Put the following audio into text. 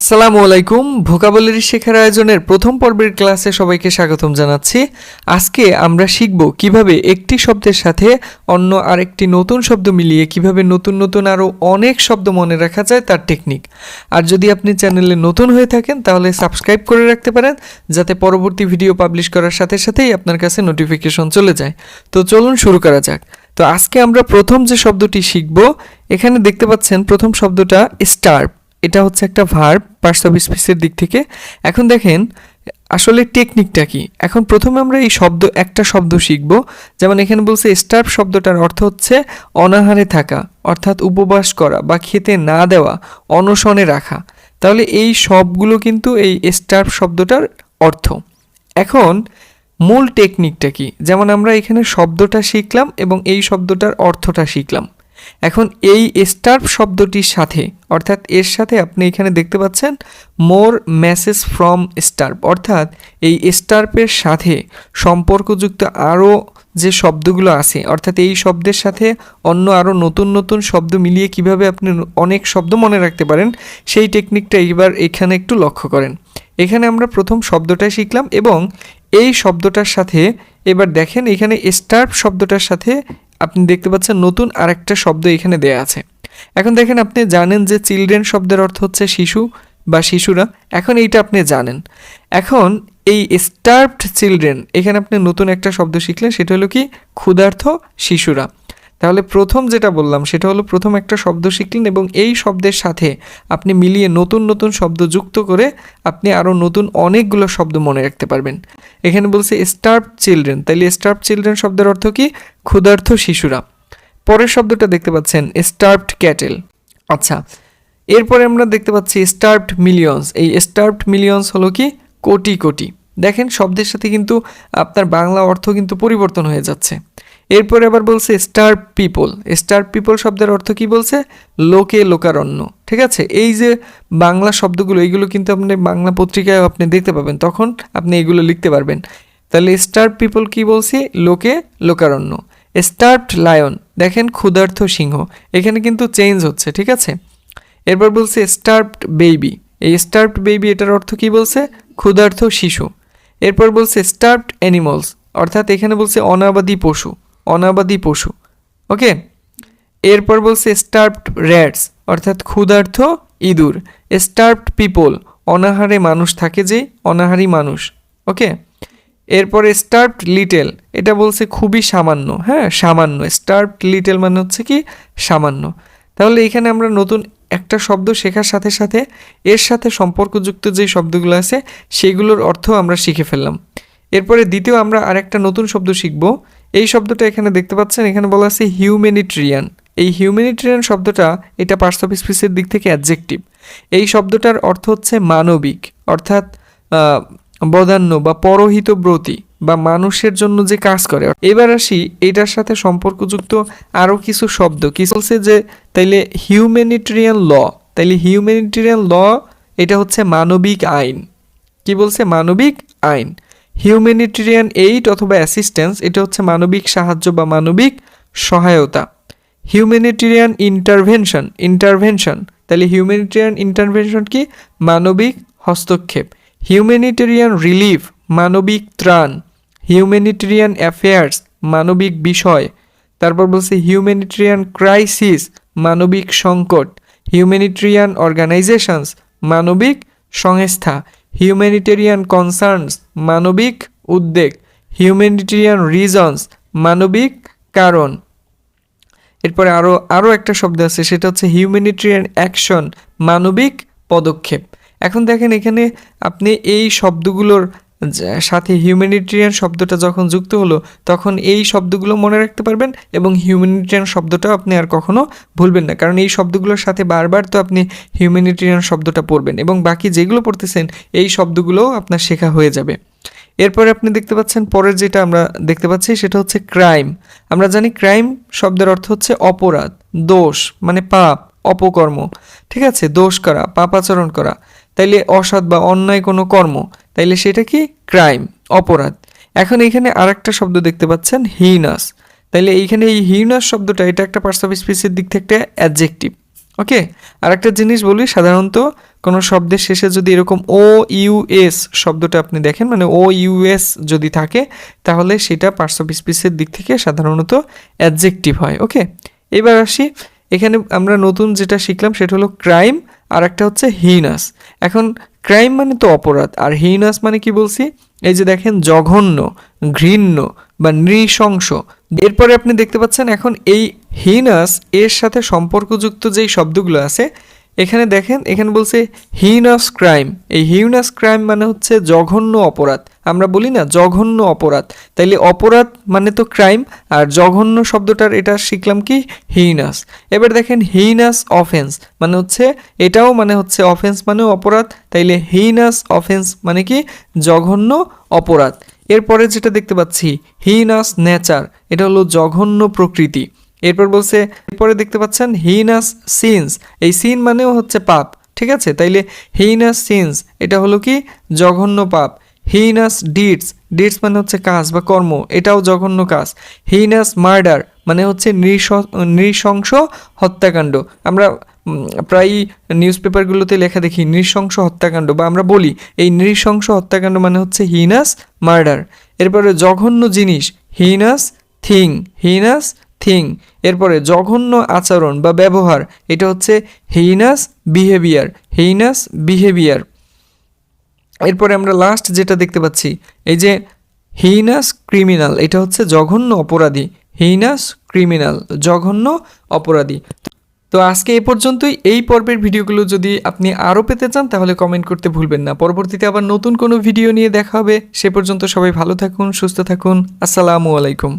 আসসালামু আলাইকুম। ভোকাবুলারি শেখার আয়োজনের প্রথম পর্বের ক্লাসে সবাইকে স্বাগতম জানাচ্ছি। আজকে আমরা শিখব কিভাবে একটি শব্দের সাথে অন্য আরেকটি নতুন শব্দ মিলিয়ে কিভাবে নতুন নতুন আরও অনেক শব্দ মনে রাখা যায় তার টেকনিক। আর যদি আপনি চ্যানেলে নতুন হয়ে থাকেন তাহলে সাবস্ক্রাইব করে রাখতে পারেন, যাতে পরবর্তী ভিডিও পাবলিশ করার সাথে সাথেই আপনার কাছে নোটিফিকেশন চলে যায়। তো চলুন শুরু করা যাক। তো আজকে আমরা প্রথম যে শব্দটি শিখব, এখানে দেখতে পাচ্ছেন প্রথম শব্দটা স্টার্ভ। এটা হচ্ছে একটা ভার্ব পার্টস অফ স্পিচের দিক থেকে। এখন দেখেন আসলে টেকনিকটা কি। এখন প্রথমে আমরা এই একটা শব্দ শিখব। যেমন এখানে বলছে স্টার্ভ শব্দটার অর্থ হচ্ছে অনাহারে থাকা, অর্থাৎ উপবাস করা বা খেতে না দেওয়া, অনশনে রাখা। তাহলে এই সবগুলো কিন্তু এই স্টার্ভ শব্দটার অর্থ। এখন মূল টেকনিকটা কি, যেমন আমরা এখানে শব্দটা শিখলাম এবং এই শব্দটার অর্থটা শিখলাম। এখন এই স্টার্ভ শব্দটির সাথে, অর্থাৎ এর সাথে আপনি এখানে দেখতে পাচ্ছেন মোর মেসেজ ফ্রম স্টার্ভ, অর্থাৎ এই স্টার্ভের সাথে সম্পর্কযুক্ত আরও যে শব্দগুলো আছে, অর্থাৎ এই শব্দের সাথে অন্য আরও নতুন নতুন শব্দ মিলিয়ে কিভাবে আপনি অনেক শব্দ মনে রাখতে পারেন, সেই টেকনিকটা এবার এখানে একটু লক্ষ্য করেন। এখানে আমরা প্রথম শব্দটাই শিখলাম এবং এই শব্দটার সাথে এবার দেখেন এখানে স্টার্ভ শব্দটার সাথে আপনি দেখতে পাচ্ছেন নতুন আরেকটা শব্দ এখানে দেয়া আছে। এখন দেখেন আপনি জানেন যে চিলড্রেন শব্দের অর্থ হচ্ছে শিশু বা শিশুরা, এখন এইটা আপনি জানেন। এখন এই স্টার্ভড চিলড্রেন, এখানে আপনি নতুন একটা শব্দ শিখলেন, সেটা হলো কি ক্ষুধার্ত শিশুরা। তাহলে প্রথম যেটা বললাম সেটা হলো প্রথম একটা শব্দ শিখলেন এবং এই শব্দের সাথে আপনি মিলিয়ে নতুন নতুন শব্দ যুক্ত করে আপনি আরও নতুন অনেকগুলো শব্দ মনে রাখতে পারবেন। এখানে বলছে স্টার্ভড চিলড্রেন, তাইলে স্টার্ভড চিলড্রেন শব্দের অর্থ কি ক্ষুধার্ত শিশুরা। পরের শব্দটা দেখতে পাচ্ছেন স্টার্ভড ক্যাটেল। আচ্ছা, এরপরে আমরা দেখতে পাচ্ছি স্টার্ভড মিলিয়ন্স। এই স্টার্ভড মিলিয়ন্স হলো কি কোটি কোটি। দেখেন শব্দের সাথে কিন্তু আপনার বাংলা অর্থ কিন্তু পরিবর্তন হয়ে যাচ্ছে। এরপরে আবার বলছে স্টার্ভ পিপল। স্টার্ভ পিপল শব্দের অর্থ কি বলছে লোকে লোকারণ্য। ঠিক আছে, এই যে বাংলা শব্দগুলো এইগুলো কিন্তু আপনি বাংলা পত্রিকায় আপনি দেখতে পাবেন, তখন আপনি এগুলো লিখতে পারবেন। তাহলে স্টার্ভ পিপল কি বলছি লোকে লোকারণ্য। স্টার্ভড লায়ন, দেখেন ক্ষুধার্ত সিংহ, এখানে কিন্তু চেঞ্জ হচ্ছে। ঠিক আছে, এরপর বলছে স্টার্ভড বেবি। এই স্টার্ভড বেবি এটার অর্থ কি বলছে ক্ষুধার্ত শিশু। এরপর বলছে স্টার্ভড অ্যানিমালস, অর্থাৎ এখানে বলছে অনাবাদী পশু, অনাবাদী পশু। ওকে, এরপর বলছে স্টার্ভড র্যাটস, অর্থাৎ ক্ষুধার্ত ইঁদুর। স্টার্ভড পিপল, অনাহারে মানুষ থাকে যে, অনাহারী মানুষ। ওকে, এরপরে স্টার্ভড লিটেল, এটা বলছে খুবই সামান্য, হ্যাঁ সামান্য। স্টার্ভড লিটেল মানে হচ্ছে কি সামান্য। তাহলে এখানে আমরা নতুন একটা শব্দ শেখার সাথে সাথে এর সাথে সম্পর্কযুক্ত যে শব্দগুলো আছে সেগুলোর অর্থ আমরা শিখে ফেললাম। এরপরে দ্বিতীয় আমরা আরেকটা নতুন শব্দ শিখব। এই শব্দটা এখানে দেখতে পাচ্ছেন, এখানে বলা আছে হিউম্যানিটেরিয়ান। এই হিউম্যানিটেরিয়ান শব্দটা এটা পার্টস অফ স্পিচের দিক থেকে অ্যাডজেক্টিভ। এই শব্দটার অর্থ হচ্ছে মানবিক, অর্থাৎ বদান্য বা পরহিতব্রতী বা মানুষের জন্য যে কাজ করে। এবার আসি এটার সাথে সম্পর্কযুক্ত আরও কিছু শব্দ কি বলছে যে তাইলে হিউম্যানিটেরিয়ান ল। তাইলে হিউম্যানিটেরিয়ান ল এটা হচ্ছে মানবিক আইন। কি বলছে মানবিক আইন। হিউম্যানিটেরিয়ান এইড অথবা অ্যাসিস্ট্যান্স, এটা হচ্ছে মানবিক সাহায্য বা মানবিক সহায়তা। হিউম্যানিটেরিয়ান ইন্টারভেনশন, ইন্টারভেনশন, তাহলে হিউম্যানিটেরিয়ান ইন্টারভেনশন কি মানবিক হস্তক্ষেপ। হিউম্যানিটেরিয়ান রিলিফ, মানবিক ত্রাণ। হিউম্যানিটেরিয়ান অ্যাফেয়ার্স, মানবিক বিষয়। তারপর বলছে হিউম্যানিটেরিয়ান ক্রাইসিস, মানবিক সংকট। হিউম্যানিটেরিয়ান অর্গানাইজেশনস, মানবিক সংস্থা। হিউম্যানিটেরিয়ান কনসার্নস, মানবিক উদ্বেগ। হিউম্যানিটেরিয়ান রিজনস, মানবিক কারণ। এরপরে আরও একটা শব্দ আছে, সেটা হচ্ছে হিউম্যানিটেরিয়ান অ্যাকশন, মানবিক পদক্ষেপ। এখন দেখেন এখানে আপনি এই শব্দগুলোর সাথে হিউম্যানিটেরিয়ান শব্দটা যখন যুক্ত হলো তখন এই শব্দগুলো মনে রাখতে পারবেন এবং হিউম্যানিটেরিয়ান শব্দটাও আপনি আর কখনো ভুলবেন না, কারণ এই শব্দগুলোর সাথে বারবার তো আপনি হিউম্যানিটেরিয়ান শব্দটা পড়বেন এবং বাকি যেগুলো পড়তেছেন এই শব্দগুলোও আপনার শেখা হয়ে যাবে। এরপরে আপনি দেখতে পাচ্ছেন পরের যেটা আমরা দেখতে পাচ্ছি সেটা হচ্ছে ক্রাইম। আমরা জানি ক্রাইম শব্দের অর্থ হচ্ছে অপরাধ, দোষ মানে পাপ, অপকর্ম। ঠিক আছে, দোষ করা, পাপাচরণ করা। তাইলে অসৎ বা অন্যায় কোনো কর্ম, তাইলে সেটা কি ক্রাইম, অপরাধ। এখন এখানে আরেকটা শব্দ দেখতে পাচ্ছেন হিনাস। তাইলে এইখানে এই হিনাস শব্দটা এটা একটা পার্টস অফ স্পিচের দিক থেকে একটা অ্যাডজেক্টিভ। ওকে, আরেকটা জিনিস বলি, সাধারণত কোনো শব্দের শেষে যদি এরকম ও ইউএস শব্দটা আপনি দেখেন, মানে ও ইউএস যদি থাকে, তাহলে সেটা পার্টস অফ স্পিচের দিক থেকে সাধারণত অ্যাডজেক্টিভ হয়। ওকে, এবার আসি, এখানে আমরা নতুন যেটা শিখলাম সেটা হলো ক্রাইম, আর একটা হচ্ছে হিনাস। এখন ক্রাইম মানে তো অপরাধ, আর হিনাস মানে কি বলছি, এই যে দেখেন জঘন্য, ঘৃণ্য বা নৃশংস। এরপরে আপনি দেখতে পাচ্ছেন এখন এই হিনাস এর সাথে সম্পর্কযুক্ত যেই শব্দগুলো আছে, এখানে দেখেন, এখানে বলছে হিনাস ক্রাইম। এই হিনাস ক্রাইম মানে হচ্ছে জঘন্য অপরাধ। আমরা বলি না জঘন্য অপরাধ, তাইলে অপরাধ মানে তো ক্রাইম, আর জঘন্য শব্দটার এটা শিখলাম কি হিনাস। এবার দেখেন হিনাস অফেন্স মানে হচ্ছে, এটাও মানে হচ্ছে অফেন্স মানে অপরাধ, তাইলে হিনাস অফেন্স মানে কি জঘন্য অপরাধ। এরপরে যেটা দেখতে পাচ্ছি হিনাস নেচার, এটা হলো জঘন্য প্রকৃতি। এরপর বলছে, এরপরে দেখতে পাচ্ছেন হিনাস সিনস, এই সিন মানেও হচ্ছে পাপ, ঠিক আছে, তাইলে হিনাস সিনস এটা হলো কি জঘন্য পাপ। হিনাস ডিডস, ডিডস মানে হচ্ছে কাজ বা কর্ম, এটাও জঘন্য কাজ। হিনাস মার্ডার মানে হচ্ছে নৃশংস হত্যাকাণ্ড। আমরা প্রায়ই নিউজ পেপারগুলোতে লেখা দেখি নৃশংস হত্যাকাণ্ড, বা আমরা বলি এই নৃশংস হত্যাকাণ্ড মানে হচ্ছে হিনাস মার্ডার। এরপরে জঘন্য জিনিস হিনাস থিং, হিনাস থিং। এরপরে জঘন্য আচরণ বা ব্যবহার, এটা হচ্ছে হিনাস বিহেভিয়ার, হিনাস বিহেভিয়ার। এরপরে আমরা লাস্ট যেটা দেখতে পাচ্ছি, এই যে হিনাস ক্রিমিনাল, এটা হচ্ছে জঘন্য অপরাধী, হিনাস ক্রিমিনাল জঘন্য অপরাধী। তো আজকে এই পর্যন্তই। এই পর্বের ভিডিওগুলো যদি আপনি আরও পেতে চান তাহলে কমেন্ট করতে ভুলবেন না। পরবর্তীতে আবার নতুন কোনো ভিডিও নিয়ে দেখা হবে। সে পর্যন্ত সবাই ভালো থাকুন, সুস্থ থাকুন। আসসালামু আলাইকুম।